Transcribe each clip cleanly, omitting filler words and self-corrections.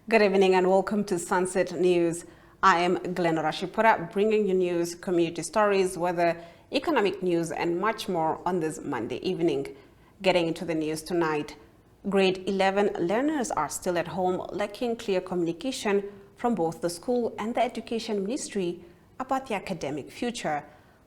Good evening and welcome to Sunset News. I am Glenn Rashipura, bringing you news, community stories, weather, economic news, and much more on this Monday evening. Getting into the news tonight, grade 11 learners are still at home, lacking clear communication from both the school and the Education Ministry about the academic future.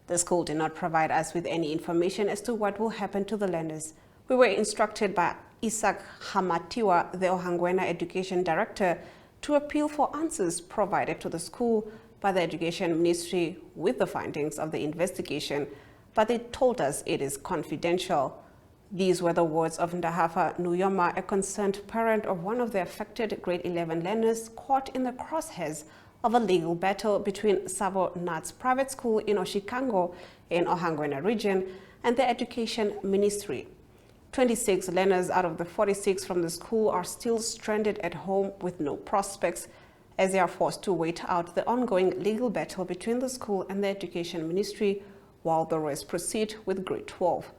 The school did not provide us with any information as to what will happen to the learners. We were instructed by Isaac Hamatiwa, the Ohangwena Education Director, to appeal for answers provided to the school by the Education Ministry with the findings of the investigation, but they told us it is confidential. These were the words of Ndahafa Nuyoma, a concerned parent of one of the affected grade 11 learners caught in the crosshairs of a legal battle between Savo Nats Private School in Oshikango in Ohangwena region and the Education Ministry. 26 learners out of the 46 from the school are still stranded at home with no prospects as they are forced to wait out the ongoing legal battle between the school and the Education Ministry while the rest proceed with grade 12.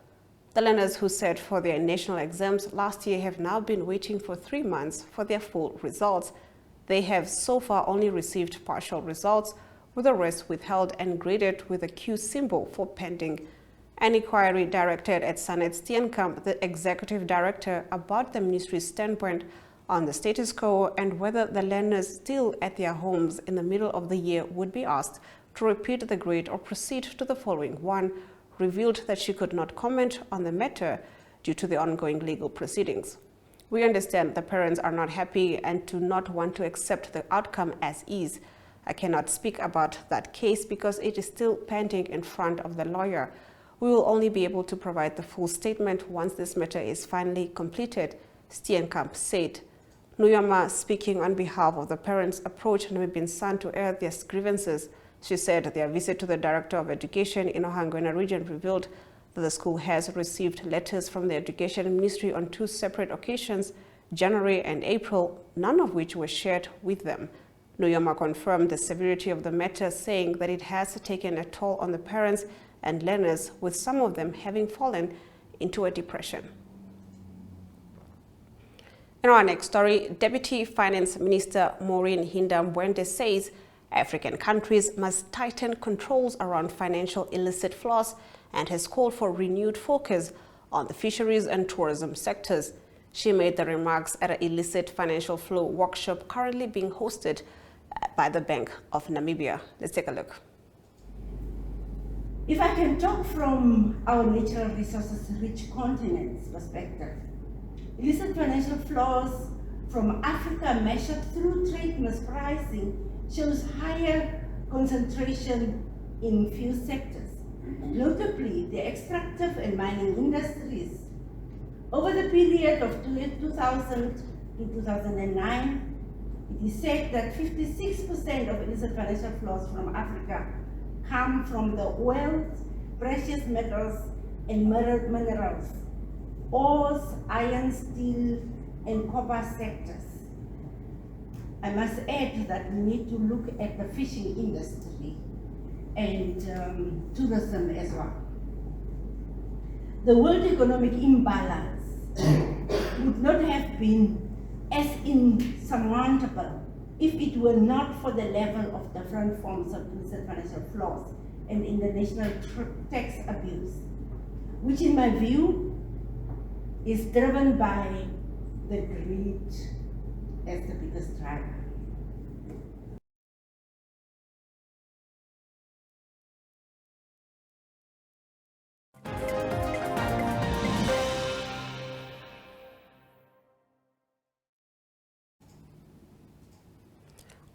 The learners who sat for their national exams last year have now been waiting for 3 months for their full results. They have so far only received partial results, with the rest withheld and graded with a Q symbol for pending. An inquiry directed at Sanet Steenkamp, the executive director, about the ministry's standpoint on the status quo and whether the learners still at their homes in the middle of the year would be asked to repeat the grade or proceed to the following one, revealed that she could not comment on the matter due to the ongoing legal proceedings. We understand the parents are not happy and do not want to accept the outcome as is. I cannot speak about that case because it is still pending in front of the lawyer. We will only be able to provide the full statement once this matter is finally completed, Steenkamp said. Nuyoma, speaking on behalf of the parents, approached Namibian Sun to air their grievances. She said their visit to the Director of Education in Ohangwena region revealed that the school has received letters from the Education Ministry on 2 separate occasions, January and April, none of which were shared with them. Nuyoma confirmed the severity of the matter, saying that it has taken a toll on the parents and learners, with some of them having fallen into a depression. In our next story, Deputy Finance Minister Maureen Hinda-Mwende says African countries must tighten controls around financial illicit flows and has called for renewed focus on the fisheries and tourism sectors. She made the remarks at an illicit financial flow workshop currently being hosted by the Bank of Namibia. Let's take a look. If I can talk from our natural resources rich continent's perspective, illicit financial flows from Africa measured through trade mispricing shows higher concentration in few sectors, notably the extractive and mining industries. Over the period of 2000 to 2009, it is said that 56% of illicit financial flows from Africa come from the oil, precious metals, and minerals, ores, iron, steel, and copper sectors. I must add that we need to look at the fishing industry and tourism as well. The world economic imbalance would not have been as insurmountable if it were not for the level of different forms of illicit financial flows and international tax abuse, which in my view is driven by the greed as the biggest driver.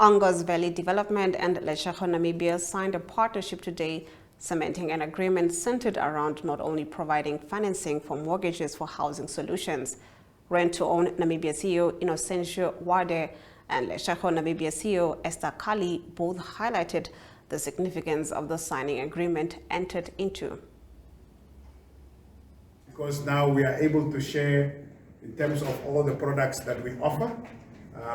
Angos Valley Development and Lesotho Namibia signed a partnership today, cementing an agreement centered around not only providing financing for mortgages for housing solutions. Rent-to-Own Namibia CEO Inocencio Wade and Lesotho Namibia CEO Esther Kali both highlighted the significance of the signing agreement entered into. Because now we are able to share in terms of all the products that we offer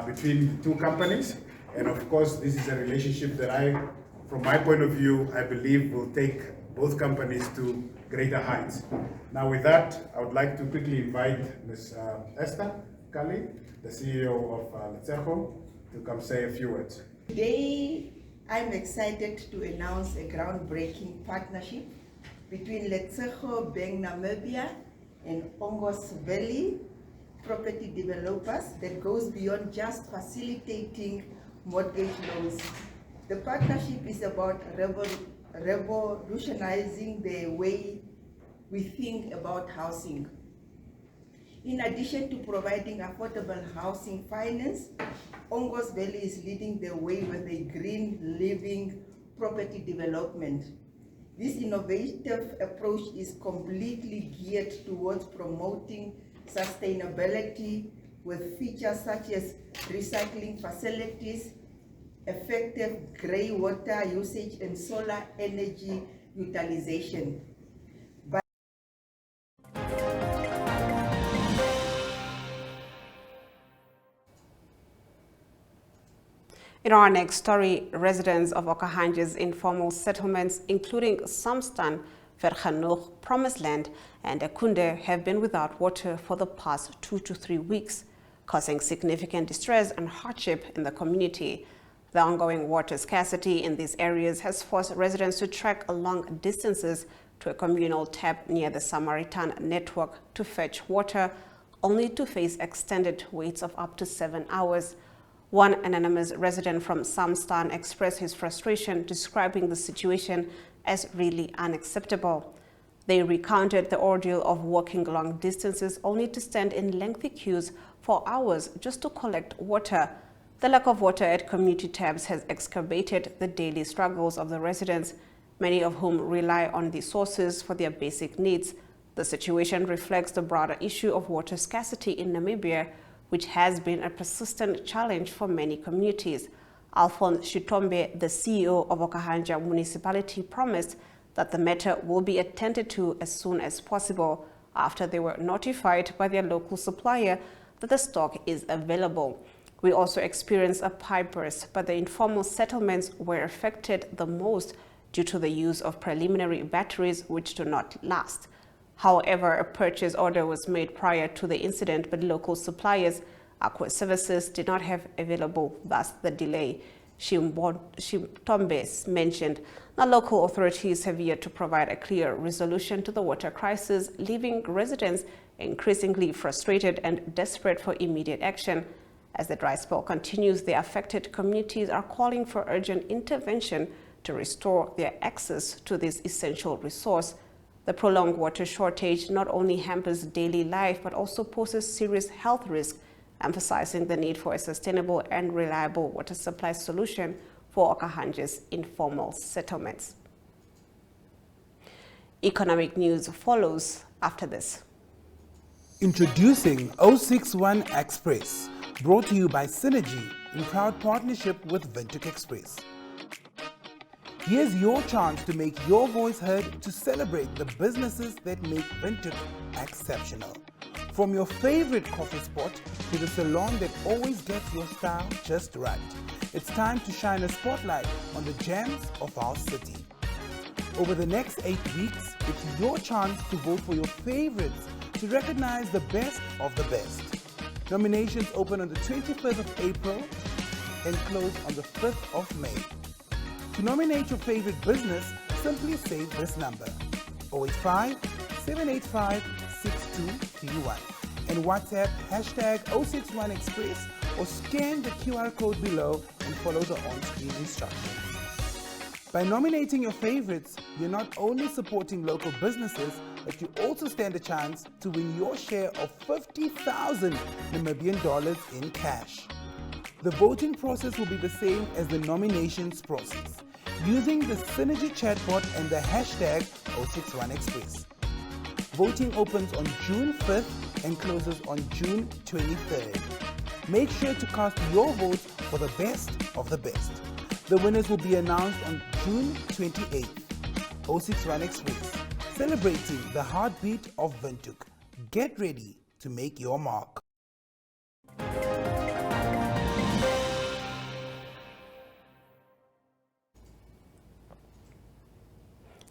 between the two companies. And of course, this is a relationship that from my point of view, I believe will take both companies to greater heights. Now with that, I would like to quickly invite Ms. Esther Kali, the CEO of Letshego, to come say a few words. Today, I'm excited to announce a groundbreaking partnership between Letshego Bank Namibia and Ongos Valley property developers that goes beyond just facilitating mortgage loans. The partnership is about revolutionizing the way we think about housing. In addition to providing affordable housing finance, Ongos Valley is leading the way with a green living property development. This innovative approach is completely geared towards promoting sustainability with features such as recycling facilities, effective grey water usage, and solar energy utilization. In our next story, residents of Okahandja's informal settlements, including Samstan, Vergenoeg, Promised Land, and Ekunde, have been without water for the past 2 to 3 weeks, causing significant distress and hardship in the community. The ongoing water scarcity in these areas has forced residents to trek long distances to a communal tap near the Samaritan network to fetch water, only to face extended waits of up to 7 hours. One anonymous resident from Samstan expressed his frustration, describing the situation as really unacceptable. They recounted the ordeal of walking long distances only to stand in lengthy queues for hours just to collect water. The lack of water at community taps has exacerbated the daily struggles of the residents, many of whom rely on these sources for their basic needs. The situation reflects the broader issue of water scarcity in Namibia, which has been a persistent challenge for many communities. Alphonse Shitombe, the CEO of Okahandja Municipality, promised that the matter will be attended to as soon as possible after they were notified by their local supplier that the stock is available. We also experienced a pipe burst, but the informal settlements were affected the most due to the use of preliminary batteries which do not last. However, a purchase order was made prior to the incident, but local suppliers, Aqua Services, did not have available, thus the delay. Shitombe mentioned that local authorities have yet to provide a clear resolution to the water crisis, leaving residents increasingly frustrated and desperate for immediate action. As the dry spell continues, the affected communities are calling for urgent intervention to restore their access to this essential resource. The prolonged water shortage not only hampers daily life but also poses serious health risks, emphasizing the need for a sustainable and reliable water supply solution for Okahandja's informal settlements. Economic news follows after this. Introducing 061 Express, brought to you by Synergy in proud partnership with Windhoek Express. Here's your chance to make your voice heard to celebrate the businesses that make Windhoek exceptional. From your favorite coffee spot to the salon that always gets your style just right. It's time to shine a spotlight on the gems of our city. Over the next 8 weeks, it's your chance to vote for your favorites to recognize the best of the best. Nominations open on the 25th of April and close on the 5th of May. To nominate your favorite business, simply save this number, 085-785-6231, and WhatsApp hashtag 061Express or scan the QR code below and follow the on-screen instructions. By nominating your favorites, you're not only supporting local businesses, but you also stand a chance to win your share of 50,000 Namibian dollars in cash. The voting process will be the same as the nominations process, using the Synergy chatbot and the hashtag 061Express. Voting opens on June 5th and closes on June 23rd. Make sure to cast your votes for the best of the best. The winners will be announced on June 28th. 061Express, celebrating the heartbeat of Windhoek. Get ready to make your mark.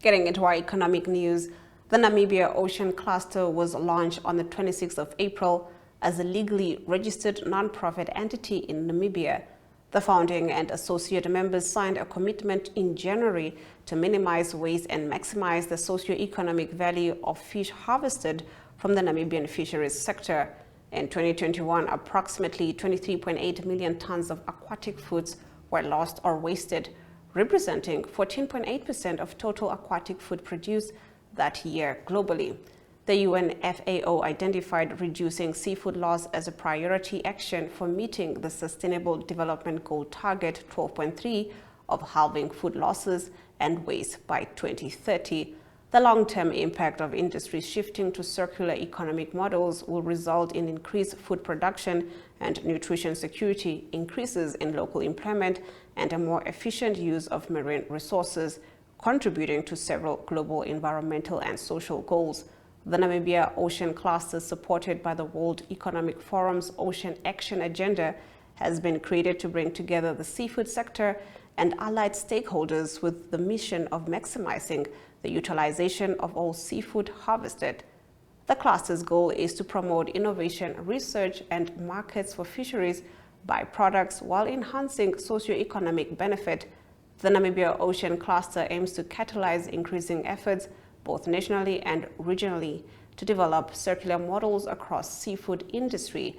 Getting into our economic news, the Namibia Ocean Cluster was launched on the 26th of April. as a legally registered non-profit entity in Namibia. The founding and associate members signed a commitment in January to minimize waste and maximize the socio-economic value of fish harvested from the Namibian fisheries sector. In 2021, approximately 23.8 million tons of aquatic foods were lost or wasted, representing 14.8% of total aquatic food produced that year globally. The UN FAO identified reducing seafood loss as a priority action for meeting the Sustainable Development Goal target 12.3 of halving food losses and waste by 2030. The long-term impact of industry shifting to circular economic models will result in increased food production and nutrition security, increases in local employment, and a more efficient use of marine resources, contributing to several global environmental and social goals. The Namibia Ocean Cluster, supported by the World Economic Forum's Ocean Action Agenda, has been created to bring together the seafood sector and allied stakeholders with the mission of maximizing the utilization of all seafood harvested. The cluster's goal is to promote innovation, research, and markets for fisheries byproducts while enhancing socioeconomic benefit. The Namibia Ocean Cluster aims to catalyze increasing efforts both nationally and regionally to develop circular models across seafood industry.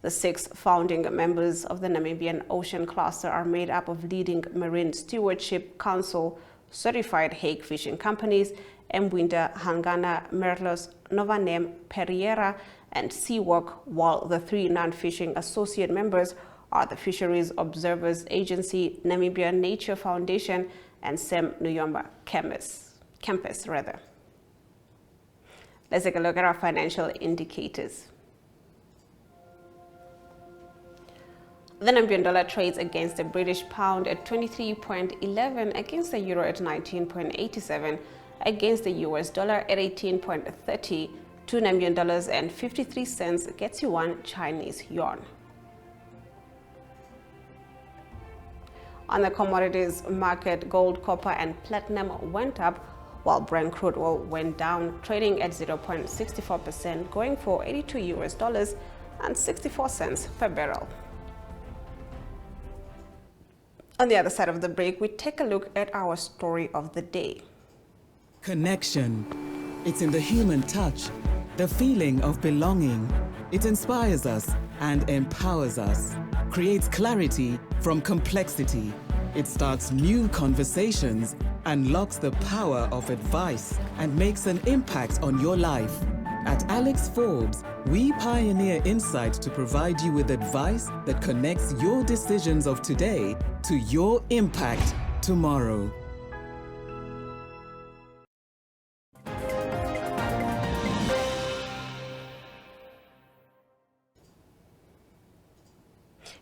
The 6 founding members of the Namibian Ocean Cluster are made up of leading Marine Stewardship Council certified hake fishing companies, Mbwinda, Hangana, Merlos, Novanem, Pereira, and Seawalk, while the 3 non-fishing associate members are the Fisheries Observers Agency, Namibia Nature Foundation, and Sam Nujoma Campus. Let's take a look at our financial indicators. The Namibian dollar trades against the British pound at 23.11, against the euro at 19.87, against the US dollar at 18.30, 2 Namibian dollars and 53 cents gets you 1 Chinese yuan. On the commodities market, gold, copper, and platinum went up, while Brent crude oil went down, trading at 0.64%, going for $82 and 64 cents per barrel. On the other side of the break, we take a look at our story of the day. Connection. It's in the human touch, the feeling of belonging. It inspires us and empowers us, creates clarity from complexity. It starts new conversations, unlocks the power of advice, and makes an impact on your life. At Alex Forbes, we pioneer insight to provide you with advice that connects your decisions of today to your impact tomorrow.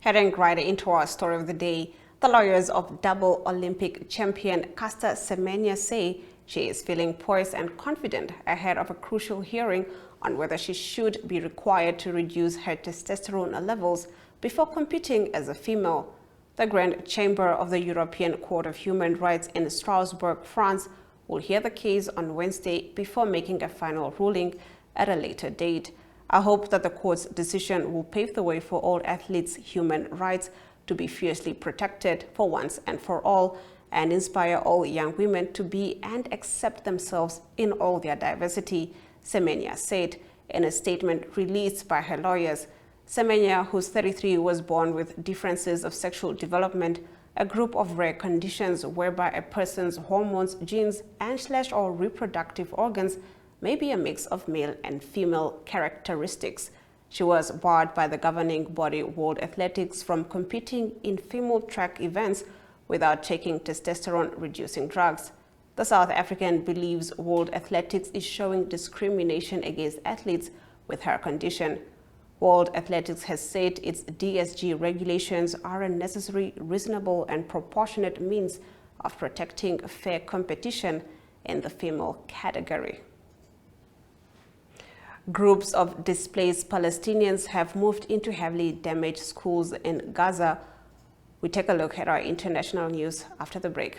Heading right into our story of the day, the lawyers of double Olympic champion Caster Semenya say she is feeling poised and confident ahead of a crucial hearing on whether she should be required to reduce her testosterone levels before competing as a female. The Grand Chamber of the European Court of Human Rights in Strasbourg, France, will hear the case on Wednesday before making a final ruling at a later date. I hope that the court's decision will pave the way for all athletes' human rights to be fiercely protected for once and for all, and inspire all young women to be and accept themselves in all their diversity, Semenya said in a statement released by her lawyers. Semenya, who's 33, was born with differences of sexual development, a group of rare conditions whereby a person's hormones, genes, and/or reproductive organs may be a mix of male and female characteristics. She was barred by the governing body World Athletics from competing in female track events without taking testosterone-reducing drugs. The South African believes World Athletics is showing discrimination against athletes with her condition. World Athletics has said its DSG regulations are a necessary, reasonable, and proportionate means of protecting fair competition in the female category. Groups of displaced Palestinians have moved into heavily damaged schools in Gaza. We take a look at our international news after the break.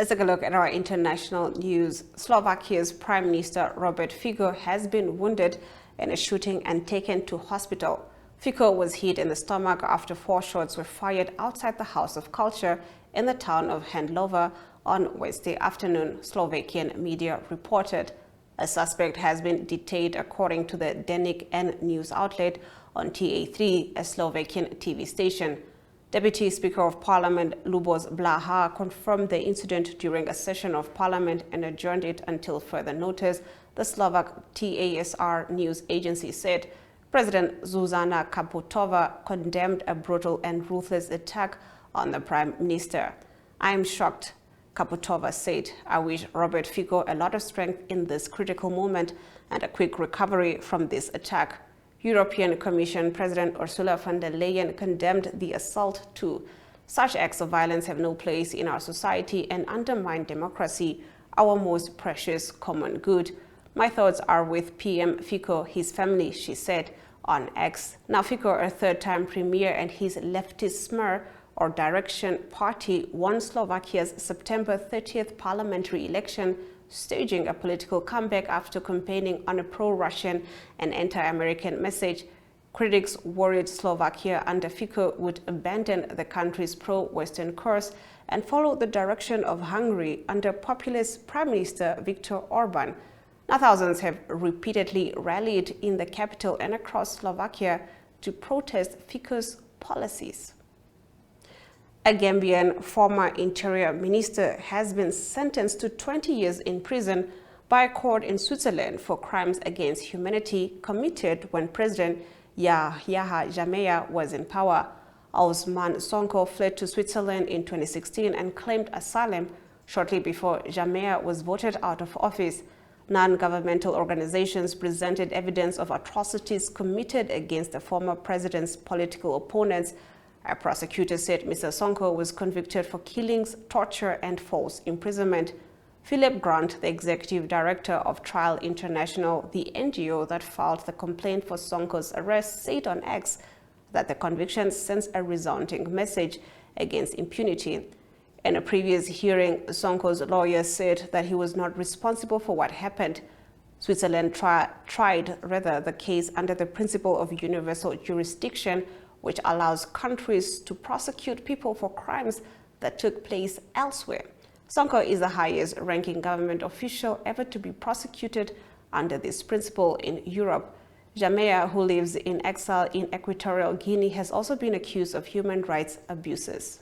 Let's take a look at our international news. Slovakia's Prime Minister Robert Fico has been wounded in a shooting and taken to hospital. Fico was hit in the stomach after 4 shots were fired outside the House of Culture in the town of Handlova on Wednesday afternoon, Slovakian media reported. A suspect has been detained according to the Denik N news outlet on TA3, a Slovakian TV station. Deputy Speaker of Parliament Lubos Blaha confirmed the incident during a session of Parliament and adjourned it until further notice, the Slovak TASR news agency said. President Zuzana Kaputova condemned a brutal and ruthless attack on the Prime Minister. "I am shocked," Kaputova said. "I wish Robert Fico a lot of strength in this critical moment and a quick recovery from this attack." European Commission President Ursula von der Leyen condemned the assault too. "Such acts of violence have no place in our society and undermine democracy, our most precious common good. My thoughts are with PM Fico, his family," she said on X. Now Fico, a third-time premier, and his leftist Smer or Direction party won Slovakia's September 30th parliamentary election, staging a political comeback after campaigning on a pro-Russian and anti-American message. Critics worried Slovakia under Fico would abandon the country's pro-Western course and follow the direction of Hungary under populist Prime Minister Viktor Orban. Now thousands have repeatedly rallied in the capital and across Slovakia to protest Fico's policies. A Gambian former interior minister has been sentenced to 20 years in prison by a court in Switzerland for crimes against humanity committed when President Yahya Jammeh was in power. Ousmane Sonko fled to Switzerland in 2016 and claimed asylum shortly before Jammeh was voted out of office. Non-governmental organizations presented evidence of atrocities committed against the former president's political opponents. A prosecutor said Mr. Sonko was convicted for killings, torture, and false imprisonment. Philip Grant, the executive director of Trial International, the NGO that filed the complaint for Sonko's arrest, said on X that the conviction sends a resounding message against impunity. In a previous hearing, Sonko's lawyer said that he was not responsible for what happened. Switzerland tried the case under the principle of universal jurisdiction, which allows countries to prosecute people for crimes that took place elsewhere. Sonko is the highest-ranking government official ever to be prosecuted under this principle in Europe. Jammeh, who lives in exile in Equatorial Guinea, has also been accused of human rights abuses.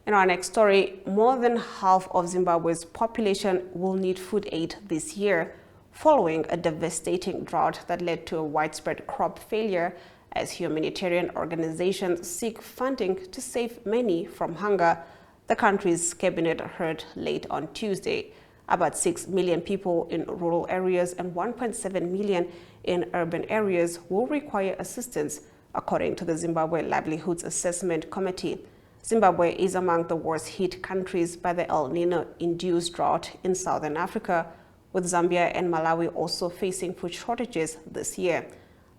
In our next story, more than half of Zimbabwe's population will need food aid this year, following a devastating drought that led to a widespread crop failure as humanitarian organizations seek funding to save many from hunger. The country's cabinet heard late on Tuesday. About 6 million people in rural areas and 1.7 million in urban areas will require assistance, according to the Zimbabwe Livelihoods Assessment Committee. Zimbabwe is among the worst-hit countries by the El Nino-induced drought in southern Africa, with Zambia and Malawi also facing food shortages this year.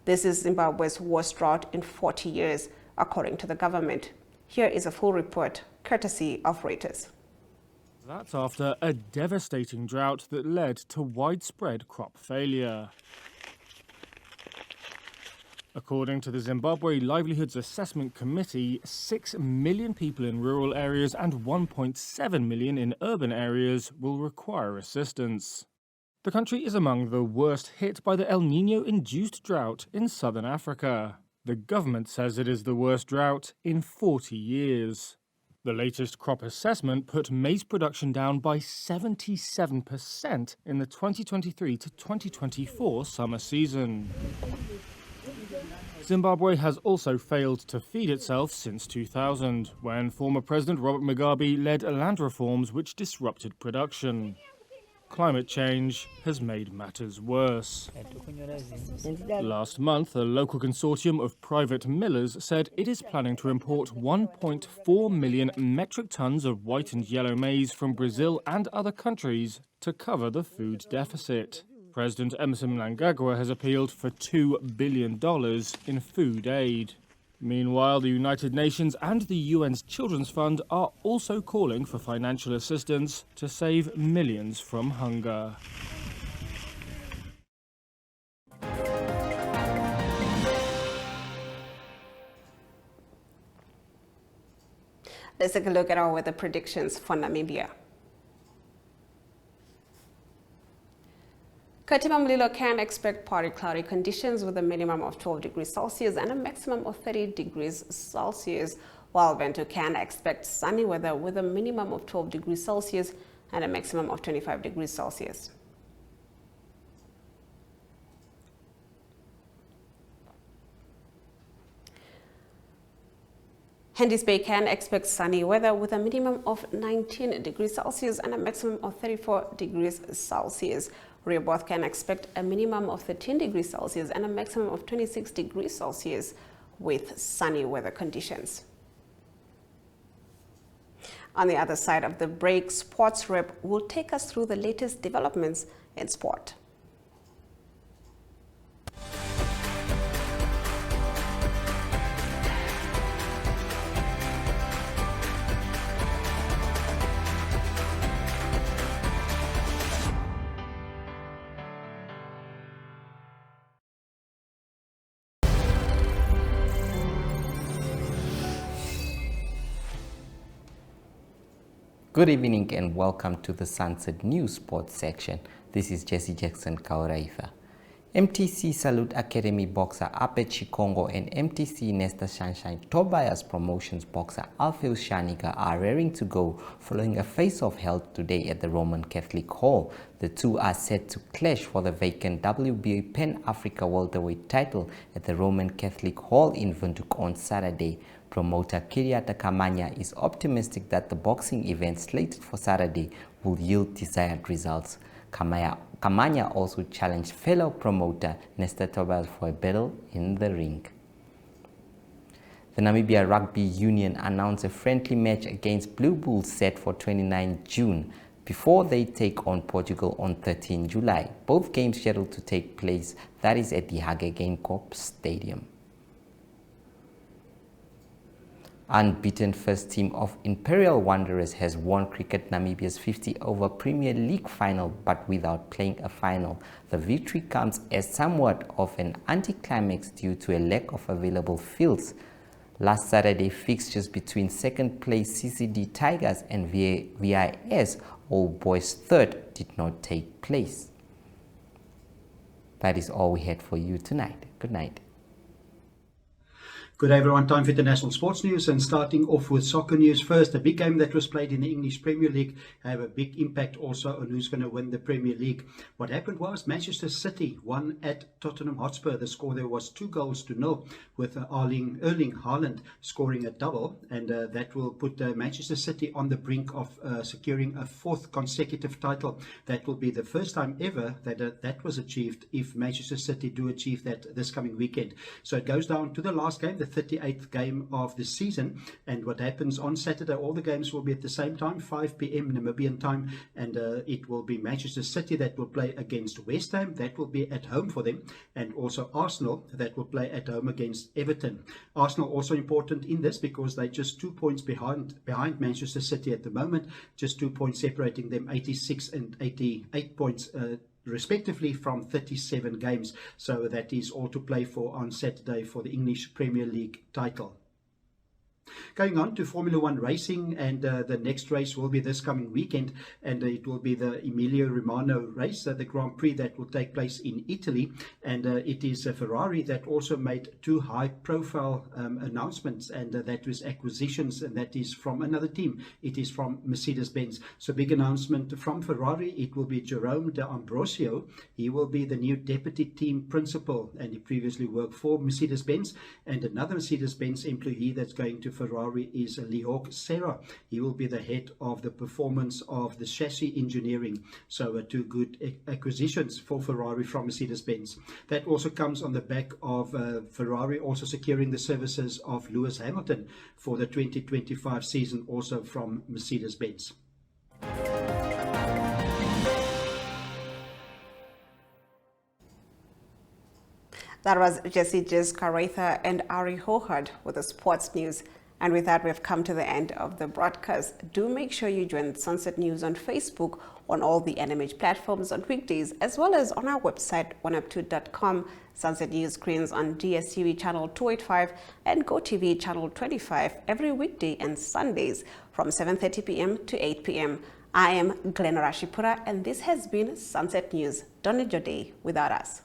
This is Zimbabwe's worst drought in 40 years, according to the government. Here is a full report, courtesy of Reuters. That's after a devastating drought that led to widespread crop failure. According to the Zimbabwe Livelihoods Assessment Committee, 6 million people in rural areas and 1.7 million in urban areas will require assistance. The country is among the worst hit by the El Nino-induced drought in southern Africa. The government says it is the worst drought in 40 years. The latest crop assessment put maize production down by 77% in the 2023 to 2024 summer season. Zimbabwe has also failed to feed itself since 2000, when former President Robert Mugabe led land reforms which disrupted production. Climate change has made matters worse. Last month, a local consortium of private millers said it is planning to import 1.4 million metric tons of white and yellow maize from Brazil and other countries to cover the food deficit. President Emmerson Mnangagwa has appealed for $2 billion in food aid. Meanwhile, the United Nations and the UN's Children's Fund are also calling for financial assistance to save millions from hunger. Let's take a look at our weather predictions for Namibia. Katiba Mlilo can expect partly cloudy conditions with a minimum of 12 degrees Celsius and a maximum of 30 degrees Celsius, while Bento can expect sunny weather with a minimum of 12 degrees Celsius and a maximum of 25 degrees Celsius. Hendy's Bay can expect sunny weather with a minimum of 19 degrees Celsius and a maximum of 34 degrees Celsius. Rehoboth can expect a minimum of 13 degrees Celsius and a maximum of 26 degrees Celsius with sunny weather conditions. On the other side of the break, Sports Rep will take us through the latest developments in sport. Good evening and welcome to the Sunset News Sports section. This is Jesse Jackson Kauraifa. MTC Salute Academy boxer Ape Chikongo and MTC Nesta Sunshine Tobias Promotions boxer Alfeo Shanika are raring to go following a face-off held today at the Roman Catholic Hall. The two are set to clash for the vacant WBA Pan-Africa welterweight title at the Roman Catholic Hall in Windhoek on Saturday. Promoter Kiriata Kamanya is optimistic that the boxing event slated for Saturday will yield desired results. Kamanya also challenged fellow promoter Nesta Tobias for a battle in the ring. The Namibia Rugby Union announced a friendly match against Blue Bulls set for 29 June before they take on Portugal on 13 July. Both games scheduled to take place, that is at the Hage Geingob Stadium. Unbeaten first team of Imperial Wanderers has won Cricket Namibia's 50-over Premier League final but without playing a final. The victory comes as somewhat of an anticlimax due to a lack of available fields. Last Saturday, fixtures between second-place CCD Tigers and VIS All Boys Third did not take place. That is all we had for you tonight. Good night. Good day everyone, time for international sports news, and starting off with soccer news first. A big game that was played in the English Premier League have a big impact also on who's going to win the Premier League. What happened was Manchester City won at Tottenham Hotspur. The score there was 2-0 with Erling Haaland scoring a double, and that will put Manchester City on the brink of securing a fourth consecutive title. That will be the first time ever that that was achieved if Manchester City do achieve that this coming weekend. So it goes down to the last game, the 38th game of the season, and what happens on Saturday, all the games will be at the same time, 5 p.m. Namibian time, and it will be Manchester City that will play against West Ham. That will be at home for them, and also Arsenal that will play at home against Everton. Arsenal also important in this because they're just 2 points behind Manchester City at the moment, just 2 points separating them, 86 and 88 points respectively from 37 games. So that is all to play for on Saturday for the English Premier League title. Going on to Formula One racing, and the next race will be this coming weekend, and it will be the Emilia Romagna race, the Grand Prix that will take place in Italy, and it is Ferrari that also made two high-profile announcements, and that was acquisitions, and that is from another team. It is from Mercedes-Benz. So big announcement from Ferrari. It will be Jerome D'Ambrosio. He will be the new deputy team principal, and he previously worked for Mercedes-Benz, and another Mercedes-Benz employee that's going to Ferrari is Leorc Serra. He will be the head of the performance of the chassis engineering. So two good acquisitions for Ferrari from Mercedes-Benz. That also comes on the back of Ferrari also securing the services of Lewis Hamilton for the 2025 season, also from Mercedes-Benz. That was Jesse Jez Karatha and Ari Hohard with the sports news. And with that, we've come to the end of the broadcast. Do make sure you join Sunset News on Facebook, on all the NMH platforms on weekdays, as well as on our website, oneup2.com. Sunset News screens on DSTV channel 285 and GoTV channel 25 every weekday and Sundays from 7:30 p.m. to 8 p.m. I am Glenn Rashipura, and this has been Sunset News. Don't end your day without us.